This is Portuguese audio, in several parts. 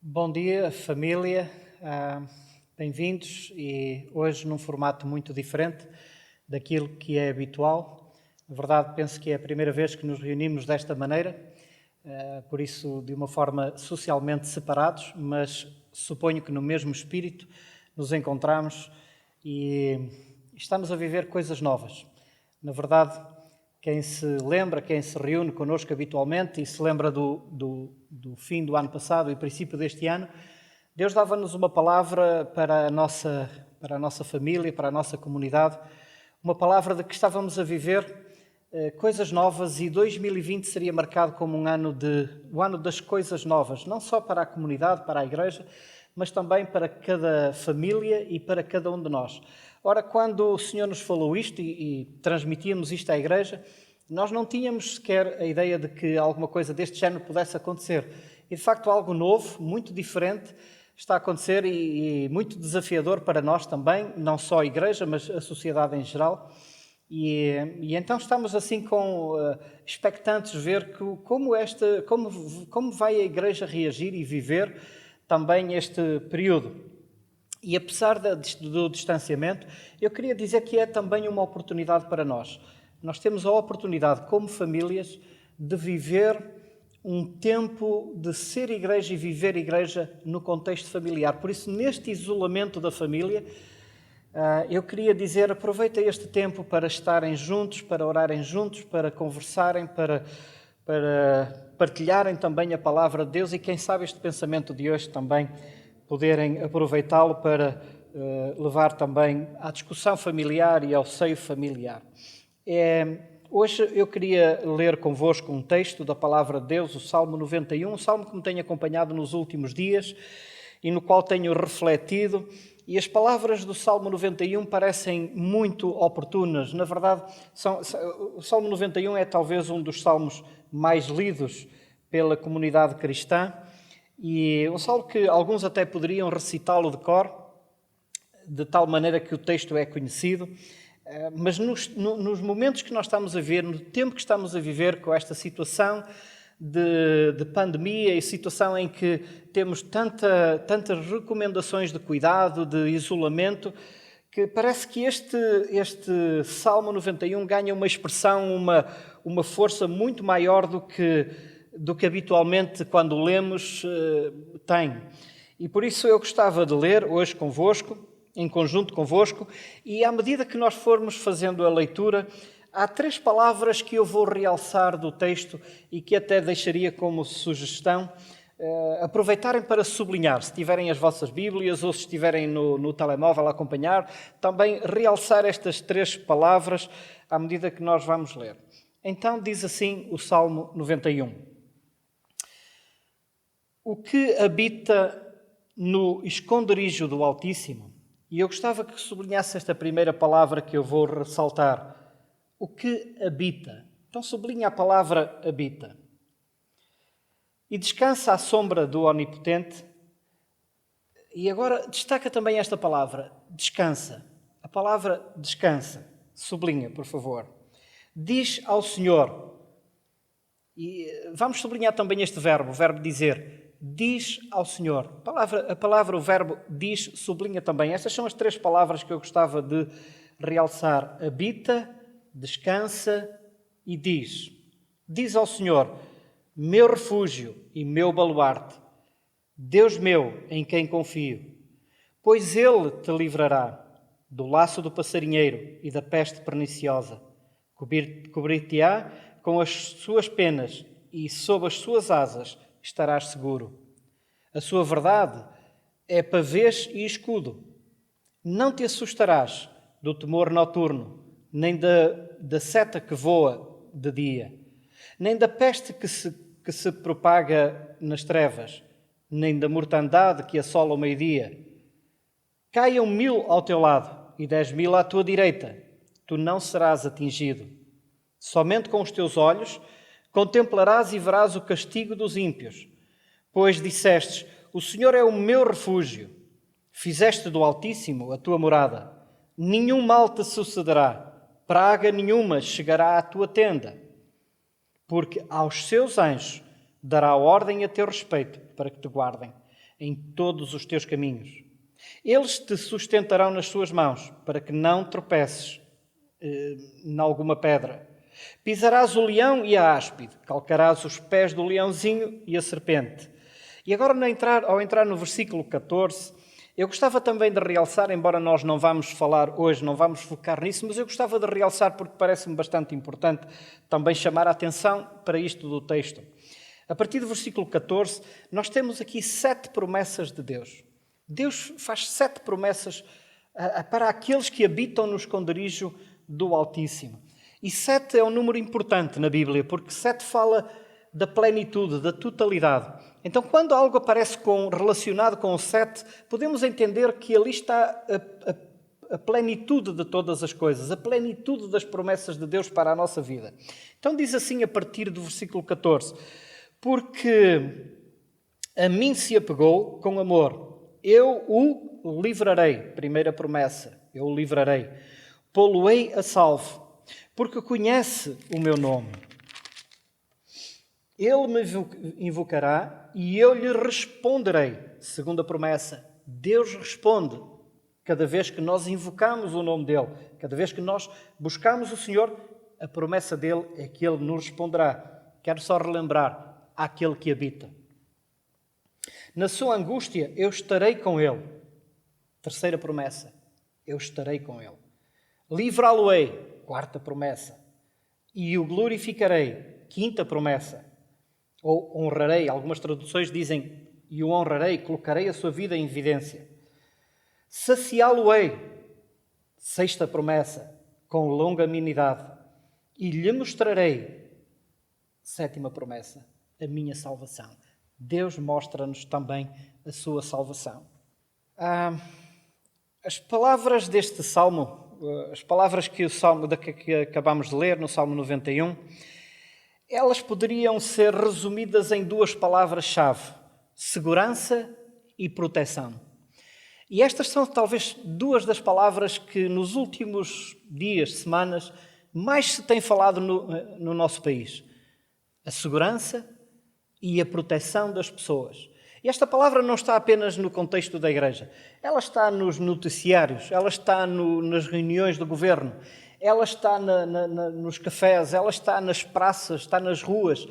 Bom dia, família. Bem-vindos e hoje num formato muito diferente daquilo que é habitual. Na verdade, penso que é a primeira vez que nos reunimos desta maneira, por isso de uma forma socialmente separados, mas suponho que no mesmo espírito nos encontramos e estamos a viver coisas novas. Na verdade, quem se lembra, quem se reúne connosco habitualmente e se lembra do fim do ano passado e princípio deste ano, Deus dava-nos uma palavra para a nossa família, para a nossa comunidade, uma palavra de que estávamos a viver coisas novas e 2020 seria marcado como o ano das coisas novas, não só para a comunidade, para a igreja, mas também para cada família e para cada um de nós. Ora, quando o Senhor nos falou isto e transmitíamos isto à igreja, nós não tínhamos sequer a ideia de que alguma coisa deste género pudesse acontecer. E, de facto, algo novo, muito diferente, está a acontecer e muito desafiador para nós também, não só a igreja, mas a sociedade em geral. E então estamos assim expectantes ver como vai a igreja reagir e viver também este período. E apesar do distanciamento, eu queria dizer que é também uma oportunidade para nós. Nós temos a oportunidade, como famílias, de viver um tempo de ser igreja e viver igreja no contexto familiar. Por isso, neste isolamento da família, eu queria dizer, aproveita este tempo para estarem juntos, para orarem juntos, para conversarem, para partilharem também a palavra de Deus e quem sabe este pensamento de hoje também poderem aproveitá-lo para levar também à discussão familiar e ao seio familiar. Hoje eu queria ler convosco um texto da palavra de Deus, o Salmo 91, um salmo que me tem acompanhado nos últimos dias e no qual tenho refletido. E as palavras do Salmo 91 parecem muito oportunas. Na verdade, o Salmo 91 é talvez um dos salmos mais lidos pela comunidade cristã e um salmo que alguns até poderiam recitá-lo de cor, de tal maneira que o texto é conhecido. Mas nos momentos que nós estamos a ver, no tempo que estamos a viver com esta situação de pandemia e situação em que temos tantas recomendações de cuidado, de isolamento, que parece que este Salmo 91 ganha uma expressão, uma força muito maior do que habitualmente quando lemos tem. E por isso eu gostava de ler hoje convosco, em conjunto convosco, e à medida que nós formos fazendo a leitura, há 3 palavras que eu vou realçar do texto e que até deixaria como sugestão aproveitarem para sublinhar, se tiverem as vossas Bíblias ou se estiverem no telemóvel a acompanhar, também realçar estas 3 palavras à medida que nós vamos ler. Então diz assim o Salmo 91. O que habita no esconderijo do Altíssimo? E eu gostava que sublinhasse esta primeira palavra que eu vou ressaltar. O que habita. Então sublinha a palavra habita. E descansa à sombra do Onipotente. E agora destaca também esta palavra, descansa. A palavra descansa. Sublinha, por favor. Diz ao Senhor. E vamos sublinhar também este verbo, o verbo dizer. Diz ao Senhor. O verbo diz, sublinha também. Estas são as 3 palavras que eu gostava de realçar. Habita, descansa e diz. Diz ao Senhor, meu refúgio e meu baluarte, Deus meu em quem confio, pois Ele te livrará do laço do passarinheiro e da peste perniciosa. Cobrir-te-á com as suas penas e sob as suas asas estarás seguro. A sua verdade é pavês e escudo. Não te assustarás do temor noturno, nem da seta que voa de dia, nem da peste que se propaga nas trevas, nem da mortandade que assola o meio-dia. Caiam 1000 ao teu lado e 10.000 à tua direita, tu não serás atingido. Somente com os teus olhos contemplarás e verás o castigo dos ímpios. Pois dissestes, o Senhor é o meu refúgio. Fizeste do Altíssimo a tua morada. Nenhum mal te sucederá, praga nenhuma chegará à tua tenda. Porque aos seus anjos dará ordem a teu respeito para que te guardem. em todos os teus caminhos. Eles te sustentarão nas suas mãos, para que não tropeces em alguma pedra. Pisarás o leão e a áspide, calcarás os pés do leãozinho e a serpente. E agora, ao entrar no versículo 14, eu gostava também de realçar, embora nós não vamos falar hoje, não vamos focar nisso, mas eu gostava de realçar porque parece-me bastante importante também chamar a atenção para isto do texto. A partir do versículo 14, nós temos aqui 7 promessas de Deus. Deus faz 7 promessas para aqueles que habitam no esconderijo do Altíssimo. E 7 é um número importante na Bíblia, porque 7 fala da plenitude, da totalidade. Então, quando algo aparece relacionado com o 7, podemos entender que ali está a plenitude de todas as coisas, a plenitude das promessas de Deus para a nossa vida. Então diz assim a partir do versículo 14: porque a mim se apegou com amor, eu o livrarei. Primeira promessa, eu o livrarei. Pô-lo-ei a salvo, porque conhece o meu nome. Ele me invocará e eu lhe responderei. Segunda promessa, Deus responde cada vez que nós invocamos o nome dele. Cada vez que nós buscamos o Senhor, a promessa dele é que ele nos responderá. Quero só relembrar àquele que habita. Na sua angústia, eu estarei com ele. Terceira promessa, eu estarei com ele. Livrá-lo-ei. Quarta promessa. E o glorificarei. Quinta promessa. Ou honrarei. Algumas traduções dizem e o honrarei, colocarei a sua vida em evidência. Saciá-lo-ei. Sexta promessa. Com longanimidade. E lhe mostrarei. Sétima promessa. A minha salvação. Deus mostra-nos também a sua salvação. As palavras deste salmo, as palavras que acabamos de ler no Salmo 91, elas poderiam ser resumidas em 2 palavras-chave: segurança e proteção. E estas são talvez 2 das que nos últimos dias, semanas, mais se tem falado no nosso país. A segurança e a proteção das pessoas. E esta palavra não está apenas no contexto da igreja. Ela está nos noticiários, ela está nas reuniões do governo, ela está nos cafés, ela está nas praças, está nas ruas.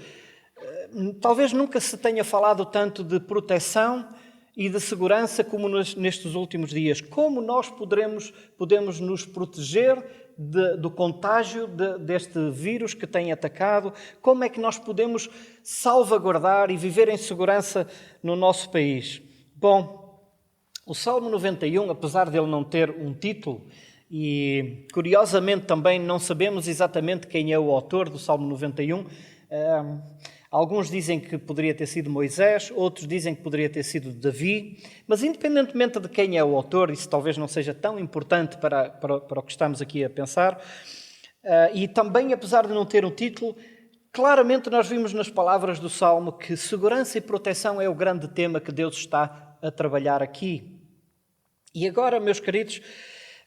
Talvez nunca se tenha falado tanto de proteção e de segurança como nestes últimos dias. Como nós podemos nos proteger do contágio deste vírus que tem atacado? Como é que nós podemos salvaguardar e viver em segurança no nosso país? Bom, o Salmo 91, apesar dele não ter um título, e curiosamente também não sabemos exatamente quem é o autor do Salmo 91, alguns dizem que poderia ter sido Moisés, outros dizem que poderia ter sido Davi, mas independentemente de quem é o autor, isso talvez não seja tão importante para o que estamos aqui a pensar, e também, apesar de não ter um título, claramente nós vimos nas palavras do Salmo que segurança e proteção é o grande tema que Deus está a trabalhar aqui. E agora, meus queridos,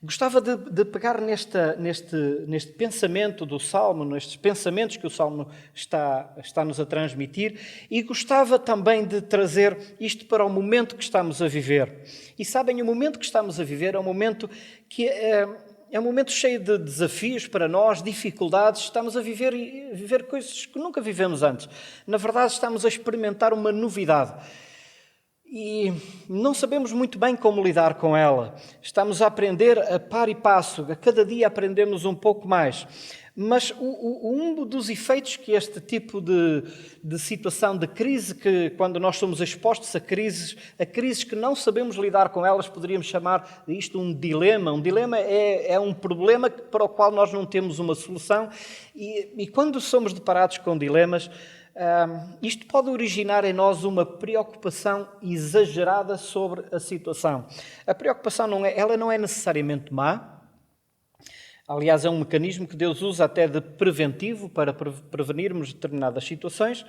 gostava de pegar neste pensamento do Salmo, nestes pensamentos que o Salmo está-nos a transmitir, e gostava também de trazer isto para o momento que estamos a viver. E sabem, o momento que estamos a viver é um momento que é um momento cheio de desafios para nós, dificuldades. Estamos a viver coisas que nunca vivemos antes. Na verdade, estamos a experimentar uma novidade. E não sabemos muito bem como lidar com ela. Estamos a aprender a par e passo, a cada dia aprendemos um pouco mais. Mas um dos efeitos que este tipo de situação, de crise, que quando nós somos expostos a crises que não sabemos lidar com elas, poderíamos chamar isto um dilema. Um dilema é um problema para o qual nós não temos uma solução. E quando somos deparados com dilemas, isto pode originar em nós uma preocupação exagerada sobre a situação. A preocupação ela não é necessariamente má. Aliás, é um mecanismo que Deus usa até de preventivo para prevenirmos determinadas situações.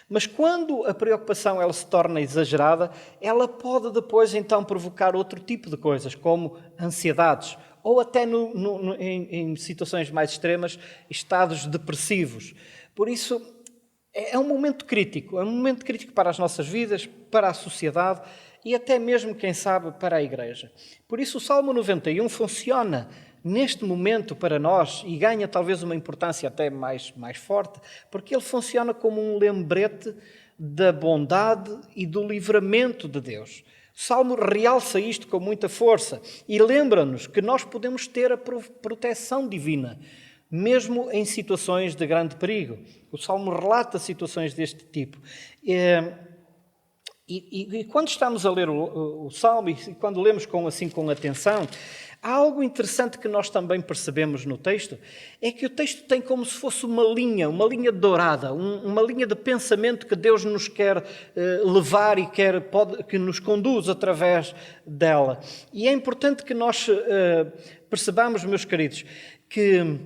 Mas quando a preocupação ela se torna exagerada, ela pode depois então provocar outro tipo de coisas, como ansiedades, ou até em situações mais extremas, estados depressivos. Por isso, é um momento crítico para as nossas vidas, para a sociedade, e até mesmo, quem sabe, para a Igreja. Por isso o Salmo 91 funciona neste momento para nós e ganha talvez uma importância até mais forte, porque ele funciona como um lembrete da bondade e do livramento de Deus. O Salmo realça isto com muita força e lembra-nos que nós podemos ter a proteção divina, mesmo em situações de grande perigo. O Salmo relata situações deste tipo. E quando estamos a ler o Salmo e quando lemos com atenção, há algo interessante que nós também percebemos no texto, é que o texto tem como se fosse uma linha dourada, uma linha de pensamento que Deus nos quer levar e que nos conduz através dela. E é importante que nós percebamos, meus queridos, que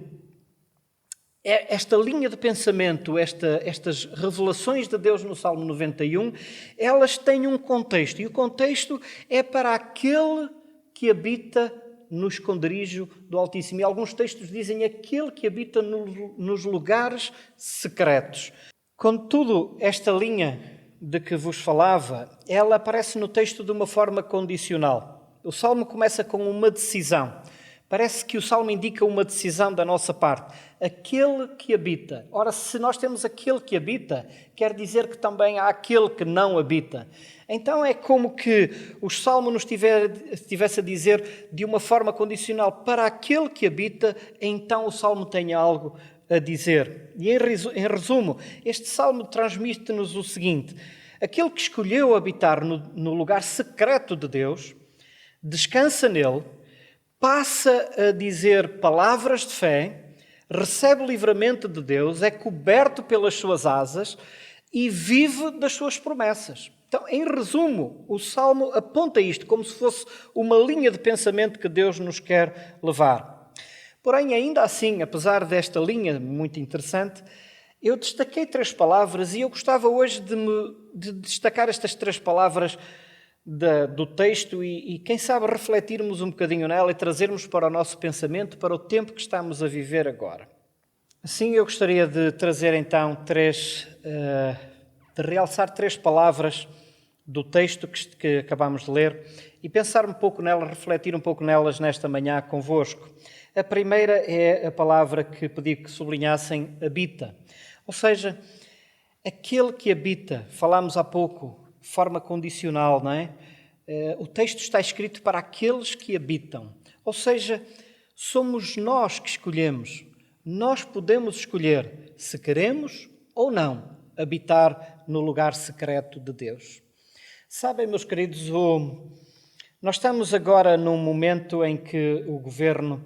esta linha de pensamento, estas revelações de Deus no Salmo 91, elas têm um contexto, e o contexto é para aquele que habita no esconderijo do Altíssimo. E alguns textos dizem aquele que habita nos lugares secretos. Contudo, esta linha de que vos falava, ela aparece no texto de uma forma condicional. O Salmo começa com uma decisão. Parece que o Salmo indica uma decisão da nossa parte. Aquele que habita. Ora, se nós temos aquele que habita, quer dizer que também há aquele que não habita. Então é como que o Salmo nos estivesse a dizer de uma forma condicional, para aquele que habita, então o Salmo tem algo a dizer. E em resumo, este Salmo transmite-nos o seguinte: aquele que escolheu habitar no lugar secreto de Deus, descansa nele, passa a dizer palavras de fé, recebe o livramento de Deus, é coberto pelas suas asas e vive das suas promessas. Então, em resumo, o Salmo aponta isto como se fosse uma linha de pensamento que Deus nos quer levar. Porém, ainda assim, apesar desta linha muito interessante, eu destaquei 3 palavras e eu gostava hoje de destacar estas 3 palavras do texto e, quem sabe, refletirmos um bocadinho nela e trazermos para o nosso pensamento, para o tempo que estamos a viver agora. Assim, eu gostaria de trazer então de realçar 3 palavras do texto que acabamos de ler e pensar um pouco nelas, refletir um pouco nelas nesta manhã convosco. A primeira é a palavra que pedi que sublinhassem, habita. Ou seja, aquele que habita, falámos há pouco, de forma condicional, não é? O texto está escrito para aqueles que habitam. Ou seja, somos nós que escolhemos. Nós podemos escolher se queremos ou não habitar no lugar secreto de Deus. Sabem, meus queridos, nós estamos agora num momento em que o Governo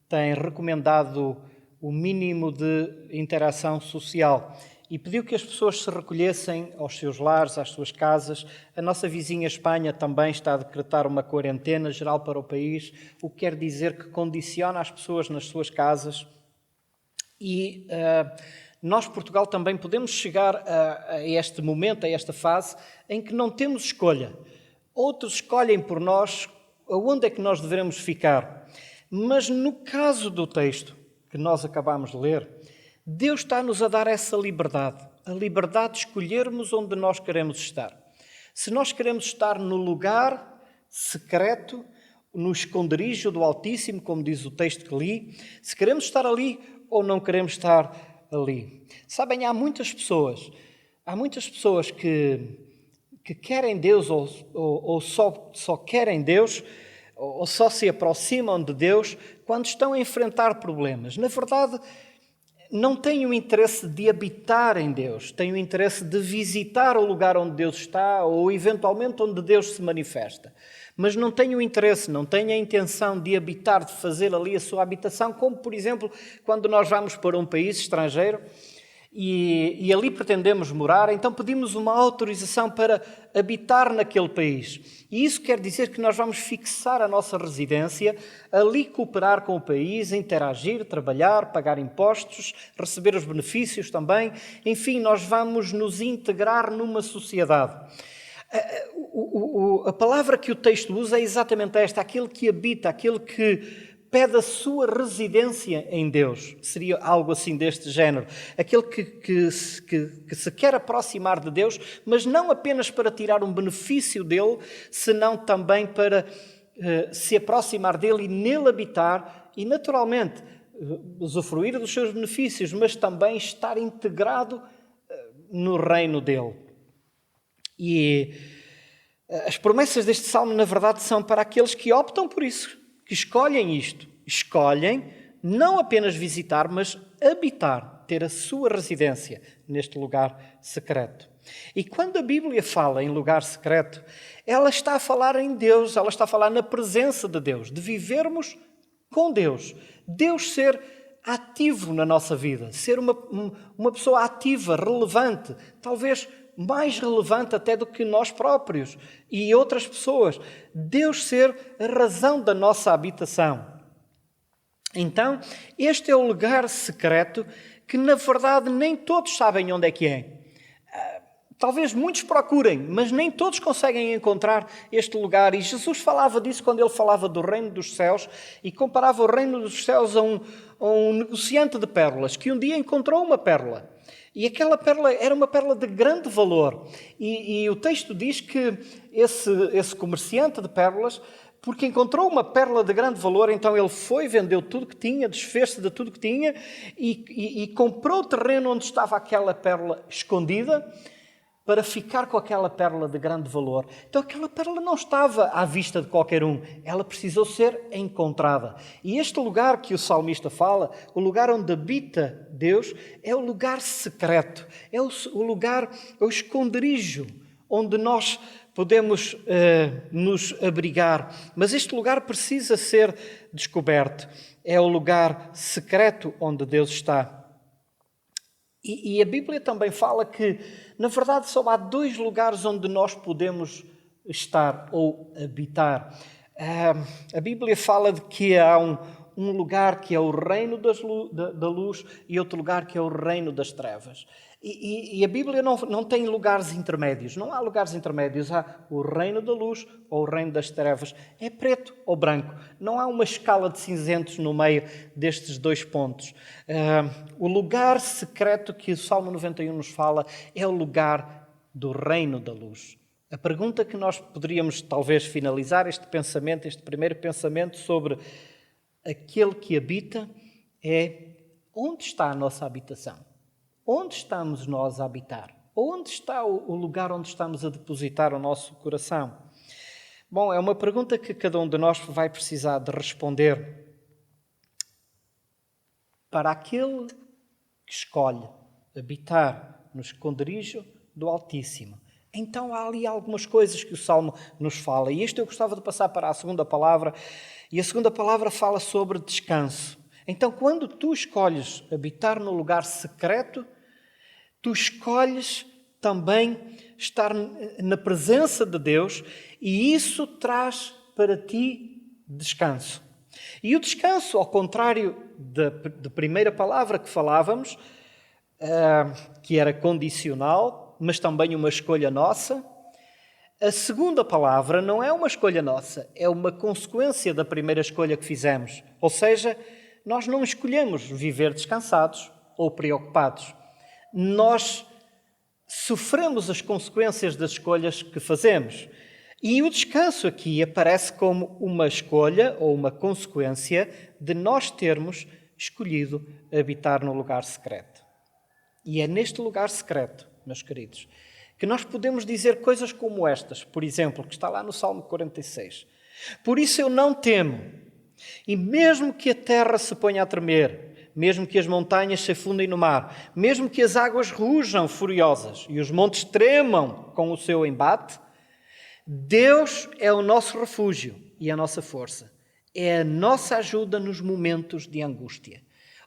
tem recomendado o mínimo de interação social e pediu que as pessoas se recolhessem aos seus lares, às suas casas. A nossa vizinha Espanha também está a decretar uma quarentena geral para o país, o que quer dizer que condiciona as pessoas nas suas casas. E nós, Portugal, também podemos chegar a este momento, a esta fase, em que não temos escolha. Outros escolhem por nós aonde é que nós devemos ficar. Mas no caso do texto que nós acabamos de ler, Deus está-nos a dar essa liberdade, a liberdade de escolhermos onde nós queremos estar. Se nós queremos estar no lugar secreto, no esconderijo do Altíssimo, como diz o texto que li, se queremos estar ali ou não queremos estar ali. Sabem, há muitas pessoas que querem Deus ou só querem Deus ou só se aproximam de Deus quando estão a enfrentar problemas. Na verdade, não têm o interesse de habitar em Deus, têm o interesse de visitar o lugar onde Deus está ou eventualmente onde Deus se manifesta. Mas não têm o interesse, não têm a intenção de habitar, de fazer ali a sua habitação, como, por exemplo, quando nós vamos para um país estrangeiro e ali pretendemos morar, então pedimos uma autorização para habitar naquele país. E isso quer dizer que nós vamos fixar a nossa residência, ali cooperar com o país, interagir, trabalhar, pagar impostos, receber os benefícios também. Enfim, nós vamos nos integrar numa sociedade. A palavra que o texto usa é exatamente esta, aquele que habita, aquele que pede a sua residência em Deus. Seria algo assim deste género. Aquele que se quer aproximar de Deus, mas não apenas para tirar um benefício dele, senão também para se aproximar dele e nele habitar e, naturalmente, usufruir dos seus benefícios, mas também estar integrado no reino dele. E as promessas deste salmo, na verdade, são para aqueles que optam por isso, que escolhem isto. Escolhem não apenas visitar, mas habitar, ter a sua residência neste lugar secreto. E quando a Bíblia fala em lugar secreto, ela está a falar em Deus, ela está a falar na presença de Deus, de vivermos com Deus. Deus ser ativo na nossa vida, ser uma pessoa ativa, relevante, talvez mais relevante até do que nós próprios e outras pessoas. Deus ser a razão da nossa habitação. Então, este é o lugar secreto que, na verdade, nem todos sabem onde é que é. Talvez muitos procurem, mas nem todos conseguem encontrar este lugar. E Jesus falava disso quando ele falava do reino dos céus e comparava o reino dos céus a um negociante de pérolas que um dia encontrou uma pérola. E aquela pérola era uma pérola de grande valor. E o texto diz que esse comerciante de pérolas, porque encontrou uma pérola de grande valor, então ele foi, vendeu tudo que tinha, desfez-se de tudo que tinha e comprou o terreno onde estava aquela pérola escondida para ficar com aquela pérola de grande valor. Então aquela pérola não estava à vista de qualquer um, ela precisou ser encontrada. E este lugar que o salmista fala, o lugar onde habita Deus, é o lugar secreto, é o lugar, o esconderijo, onde nós podemos nos abrigar. Mas este lugar precisa ser descoberto. É o lugar secreto onde Deus está. E a Bíblia também fala que, na verdade, só há dois lugares onde nós podemos estar ou habitar. A Bíblia fala de que há um lugar que é o reino da luz e outro lugar que é o reino das trevas. E a Bíblia não tem lugares intermédios. Não há lugares intermédios. Há o reino da luz ou o reino das trevas. É preto ou branco. Não há uma escala de cinzentos no meio destes dois pontos. O lugar secreto que o Salmo 91 nos fala é o lugar do reino da luz. A pergunta que nós poderíamos talvez finalizar este pensamento, este primeiro pensamento sobre aquele que habita é: onde está a nossa habitação? Onde estamos nós a habitar? Onde está o lugar onde estamos a depositar o nosso coração? Bom, é uma pergunta que cada um de nós vai precisar de responder. Para aquele que escolhe habitar no esconderijo do Altíssimo, então há ali algumas coisas que o Salmo nos fala. E eu gostava de passar para a segunda palavra. E a segunda palavra fala sobre descanso. Então, quando tu escolhes habitar no lugar secreto, tu escolhes também estar na presença de Deus e isso traz para ti descanso. E o descanso, ao contrário da primeira palavra que falávamos, que era condicional, mas também uma escolha nossa, a segunda palavra não é uma escolha nossa, é uma consequência da primeira escolha que fizemos. Ou seja, nós não escolhemos viver descansados ou preocupados. Nós sofremos as consequências das escolhas que fazemos. E o descanso aqui aparece como uma escolha ou uma consequência de nós termos escolhido habitar no lugar secreto. E é neste lugar secreto, meus queridos, que nós podemos dizer coisas como estas, por exemplo, que está lá no Salmo 46. Por isso eu não temo, e mesmo que a terra se ponha a tremer, mesmo que as montanhas se afundem no mar, mesmo que as águas rujam furiosas e os montes tremam com o seu embate, Deus é o nosso refúgio e a nossa força. É a nossa ajuda nos momentos de angústia.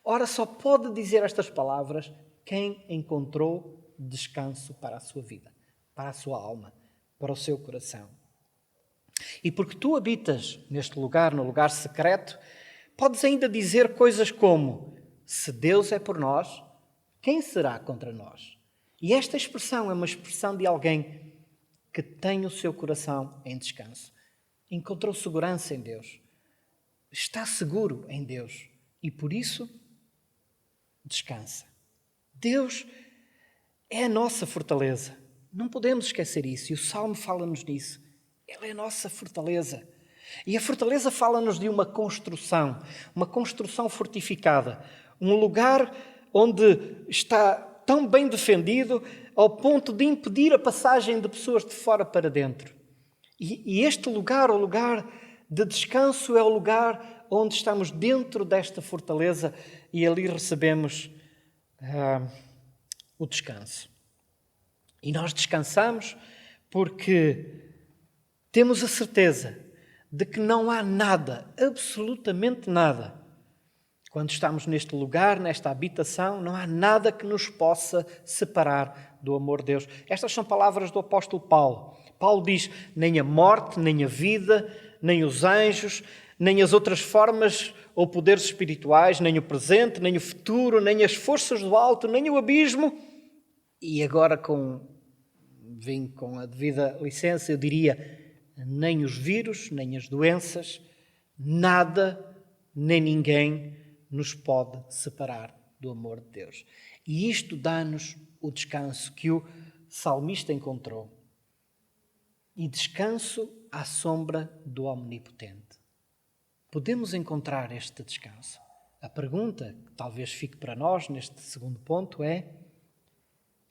Ora, só pode dizer estas palavras quem encontrou descanso para a sua vida, para a sua alma, para o seu coração. E porque tu habitas neste lugar, no lugar secreto, podes ainda dizer coisas como: se Deus é por nós, quem será contra nós? E esta expressão é uma expressão de alguém que tem o seu coração em descanso. Encontrou segurança em Deus. está seguro em Deus e por isso descansa. Deus é a nossa fortaleza. Não podemos esquecer isso. E o Salmo fala-nos nisso. Ele é a nossa fortaleza. E a fortaleza fala-nos de uma construção fortificada. Um lugar onde está tão bem defendido ao ponto de impedir a passagem de pessoas de fora para dentro. E este lugar, o lugar de descanso, é o lugar onde estamos dentro desta fortaleza e ali recebemos o descanso. E nós descansamos porque temos a certeza de que não há nada, absolutamente nada. Quando estamos neste lugar, nesta habitação, não há nada que nos possa separar do amor de Deus. Estas são palavras do apóstolo Paulo. Paulo diz, nem a morte, nem a vida, nem os anjos, nem as outras formas ou poderes espirituais, nem o presente, nem o futuro, nem as forças do alto, nem o abismo. E agora, vim com a devida licença, eu diria, nem os vírus, nem as doenças, nada, nem ninguém nos pode separar do amor de Deus. E isto dá-nos o descanso que o salmista encontrou. E descanso à sombra do Omnipotente. Podemos encontrar este descanso. A pergunta que talvez fique para nós neste segundo ponto é: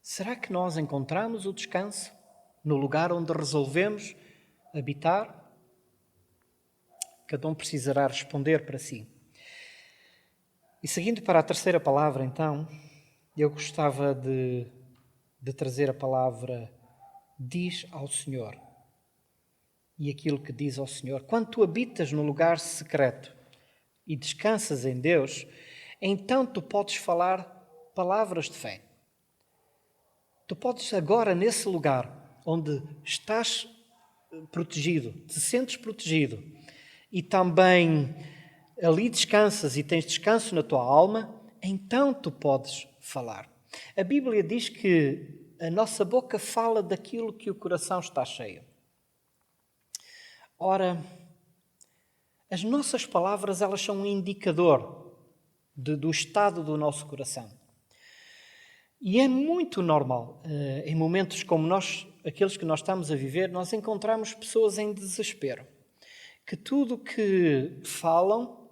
será que nós encontramos o descanso no lugar onde resolvemos habitar? Cada um precisará responder para si. E seguindo para a terceira palavra, então, eu gostava de trazer a palavra diz ao Senhor. E aquilo que diz ao Senhor. Quando tu habitas no lugar secreto e descansas em Deus, então tu podes falar palavras de fé. Tu podes agora, nesse lugar onde estás protegido, te sentes protegido e também ali descansas e tens descanso na tua alma, então tu podes falar. A Bíblia diz que a nossa boca fala daquilo que o coração está cheio. Ora, as nossas palavras, elas são um indicador do estado do nosso coração. E é muito normal, em momentos como aqueles que nós estamos a viver, nós encontramos pessoas em desespero, que tudo o que falam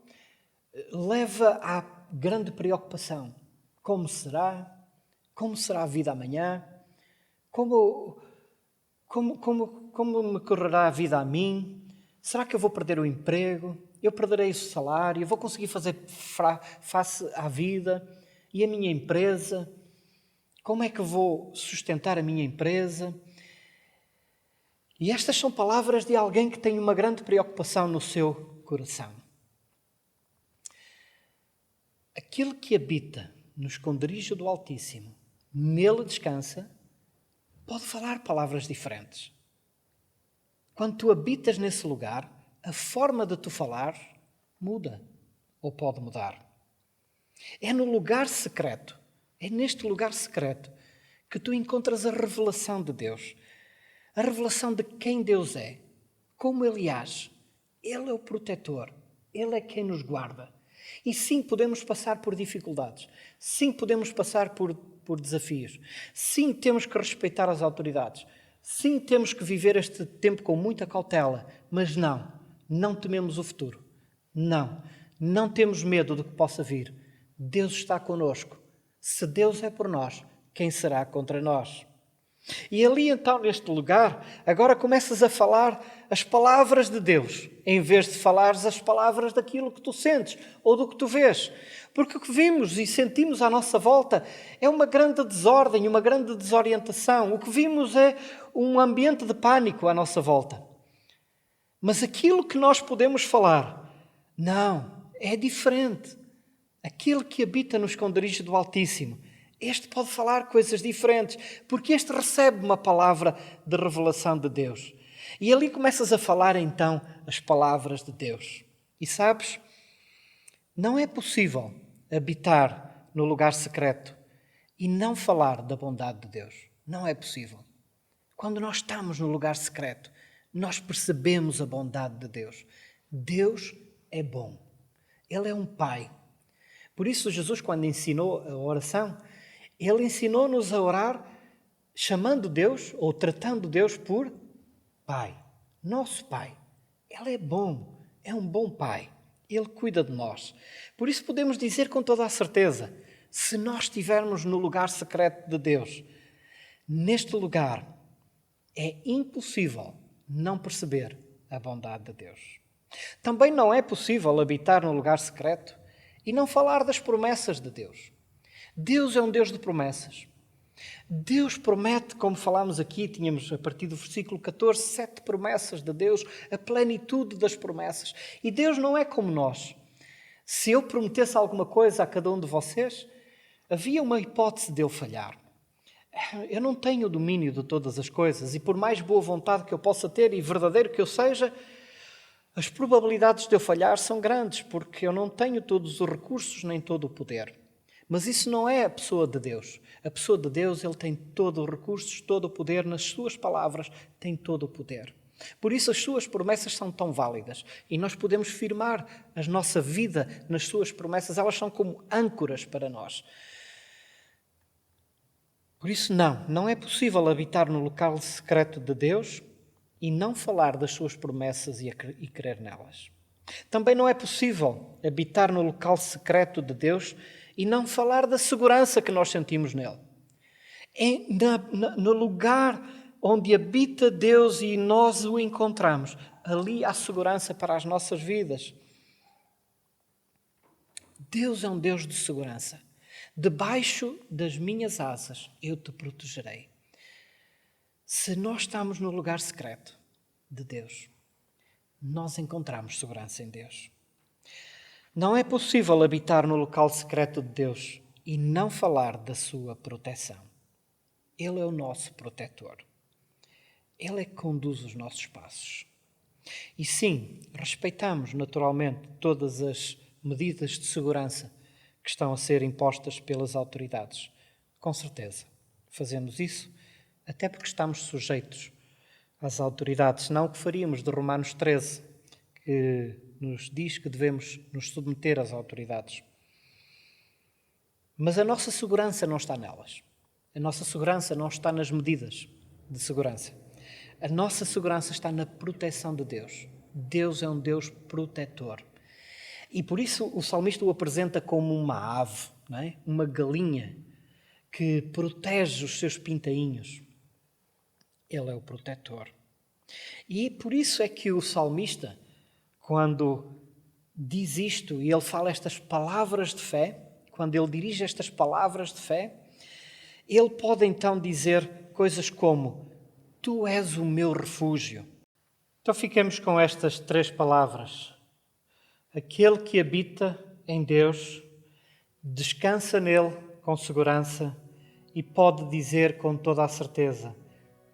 leva à grande preocupação. Como será? Como será a vida amanhã? Como me correrá a vida a mim? Será que eu vou perder o emprego? Eu perderei o salário? Eu vou conseguir fazer face à vida? E a minha empresa? Como é que eu vou sustentar a minha empresa? E estas são palavras de alguém que tem uma grande preocupação no seu coração. Aquele que habita no esconderijo do Altíssimo, nele descansa, pode falar palavras diferentes. Quando tu habitas nesse lugar, a forma de tu falar muda ou pode mudar. É no lugar secreto, é neste lugar secreto que tu encontras a revelação de Deus. A revelação de quem Deus é, como Ele age. Ele é o protetor, Ele é quem nos guarda. E sim, podemos passar por dificuldades. Sim, podemos passar por desafios. Sim, temos que respeitar as autoridades. Sim, temos que viver este tempo com muita cautela. Mas não tememos o futuro. Não temos medo do que possa vir. Deus está conosco. Se Deus é por nós, quem será contra nós? E ali então, neste lugar, agora começas a falar as palavras de Deus, em vez de falares as palavras daquilo que tu sentes ou do que tu vês. Porque o que vimos e sentimos à nossa volta é uma grande desordem, uma grande desorientação. O que vimos é um ambiente de pânico à nossa volta. Mas aquilo que nós podemos falar, é diferente. Aquele que habita no esconderijo do Altíssimo, este pode falar coisas diferentes, porque este recebe uma palavra de revelação de Deus. E ali começas a falar então as palavras de Deus. E sabes, não é possível habitar no lugar secreto e não falar da bondade de Deus. Não é possível. Quando nós estamos no lugar secreto, nós percebemos a bondade de Deus. Deus é bom. Ele é um Pai. Por isso, Jesus, quando ensinou a oração, Ele ensinou-nos a orar chamando Deus ou tratando Deus por Pai. Nosso Pai. Ele é bom. É um bom Pai. Ele cuida de nós. Por isso podemos dizer com toda a certeza, se nós estivermos no lugar secreto de Deus, neste lugar, é impossível não perceber a bondade de Deus. Também não é possível habitar no lugar secreto e não falar das promessas de Deus. Deus é um Deus de promessas. Deus promete, como falámos aqui, tínhamos a partir do versículo 14, 7 promessas de Deus, a plenitude das promessas. E Deus não é como nós. Se eu prometesse alguma coisa a cada um de vocês, havia uma hipótese de eu falhar. Eu não tenho o domínio de todas as coisas e por mais boa vontade que eu possa ter e verdadeiro que eu seja, as probabilidades de eu falhar são grandes porque eu não tenho todos os recursos nem todo o poder. Mas isso não é a pessoa de Deus. A pessoa de Deus, Ele tem todos os recursos, todo o poder, nas suas palavras tem todo o poder. Por isso as suas promessas são tão válidas e nós podemos firmar a nossa vida nas suas promessas, elas são como âncoras para nós. Por isso não é possível habitar no local secreto de Deus e não falar das suas promessas e crer nelas. Também não é possível habitar no local secreto de Deus e não falar da segurança que nós sentimos nele. No lugar onde habita Deus e nós o encontramos, ali há segurança para as nossas vidas. Deus é um Deus de segurança. Debaixo das minhas asas eu te protegerei. Se nós estamos no lugar secreto de Deus, nós encontramos segurança em Deus. Não é possível habitar no local secreto de Deus e não falar da sua proteção. Ele é o nosso protetor. Ele é que conduz os nossos passos. E sim, respeitamos naturalmente todas as medidas de segurança que estão a ser impostas pelas autoridades. Com certeza, fazemos isso até porque estamos sujeitos às autoridades, não o que faríamos de Romanos 13, que nos diz que devemos nos submeter às autoridades. Mas a nossa segurança não está nelas. A nossa segurança não está nas medidas de segurança. A nossa segurança está na proteção de Deus. Deus é um Deus protetor. E por isso o salmista o apresenta como uma ave, não é? Uma galinha que protege os seus pintainhos. Ele é o protetor. E por isso é que o salmista, quando diz isto e ele fala estas palavras de fé, quando ele dirige estas palavras de fé, ele pode então dizer coisas como: Tu és o meu refúgio. Então ficamos com estas 3 palavras. Aquele que habita em Deus, descansa nele com segurança e pode dizer com toda a certeza: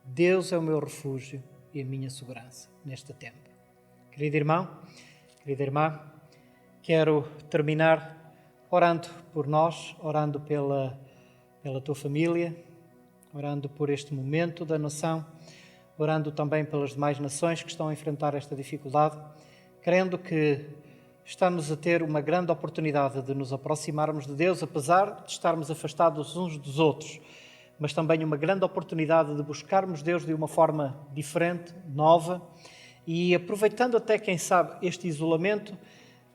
Deus é o meu refúgio e a minha segurança neste tempo. Querido irmão, querida irmã, quero terminar orando por nós, orando pela tua família, orando por este momento da nação, orando também pelas demais nações que estão a enfrentar esta dificuldade, crendo que estamos a ter uma grande oportunidade de nos aproximarmos de Deus, apesar de estarmos afastados uns dos outros, mas também uma grande oportunidade de buscarmos Deus de uma forma diferente, nova, e aproveitando até, quem sabe, este isolamento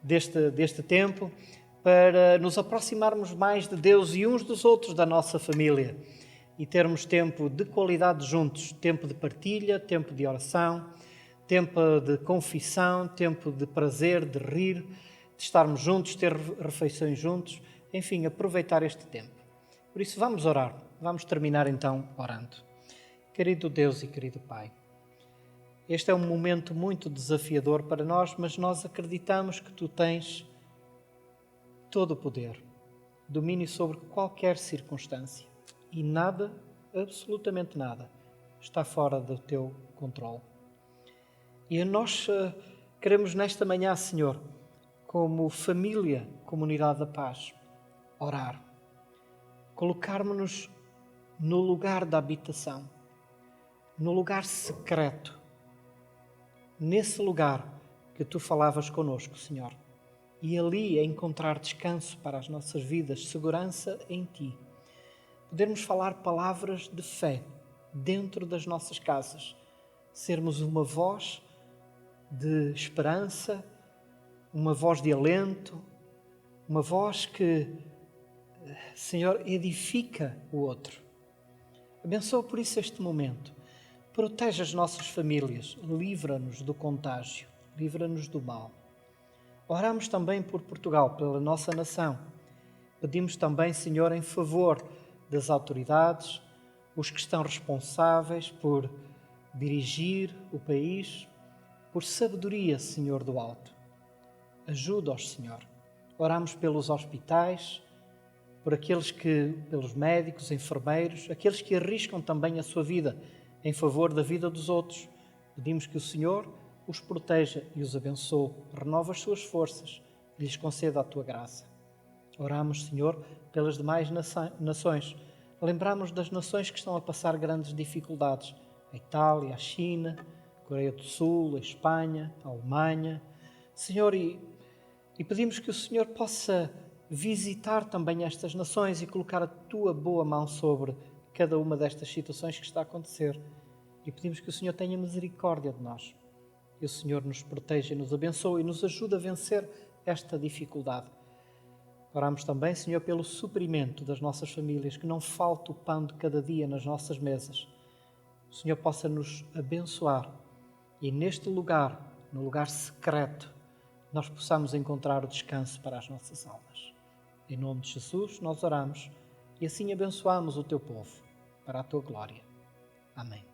deste tempo, para nos aproximarmos mais de Deus e uns dos outros da nossa família e termos tempo de qualidade juntos, tempo de partilha, tempo de oração, tempo de confissão, tempo de prazer, de rir, de estarmos juntos, ter refeições juntos, enfim, aproveitar este tempo. Por isso vamos orar, vamos terminar então orando. Querido Deus e querido Pai, este é um momento muito desafiador para nós, mas nós acreditamos que Tu tens todo o poder, domínio sobre qualquer circunstância e nada, absolutamente nada, está fora do Teu controle. E nós queremos nesta manhã, Senhor, como família, comunidade da paz, orar, colocarmos-nos no lugar da habitação, no lugar secreto. Nesse lugar que Tu falavas conosco, Senhor, e ali a encontrar descanso para as nossas vidas, segurança em Ti. Podermos falar palavras de fé dentro das nossas casas, sermos uma voz de esperança, uma voz de alento, uma voz que, Senhor, edifica o outro. Abençoa por isso este momento. Protege as nossas famílias, livra-nos do contágio, livra-nos do mal. Oramos também por Portugal, pela nossa nação. Pedimos também, Senhor, em favor das autoridades, os que estão responsáveis por dirigir o país, por sabedoria, Senhor do alto. Ajuda-os, Senhor. Oramos pelos hospitais, por pelos médicos, enfermeiros, aqueles que arriscam também a sua vida em favor da vida dos outros. Pedimos que o Senhor os proteja e os abençoe, renova as suas forças e lhes conceda a Tua graça. Oramos, Senhor, pelas demais nações. Lembramos das nações que estão a passar grandes dificuldades. A Itália, a China, a Coreia do Sul, a Espanha, a Alemanha. Senhor, e pedimos que o Senhor possa visitar também estas nações e colocar a Tua boa mão sobre cada uma destas situações que está a acontecer. E pedimos que o Senhor tenha misericórdia de nós. Que o Senhor nos proteja e nos abençoe e nos ajude a vencer esta dificuldade. Oramos também, Senhor, pelo suprimento das nossas famílias, que não falte o pão de cada dia nas nossas mesas. O Senhor possa nos abençoar e neste lugar, no lugar secreto, nós possamos encontrar o descanso para as nossas almas. Em nome de Jesus nós oramos e assim abençoamos o Teu povo, para a Tua glória. Amém.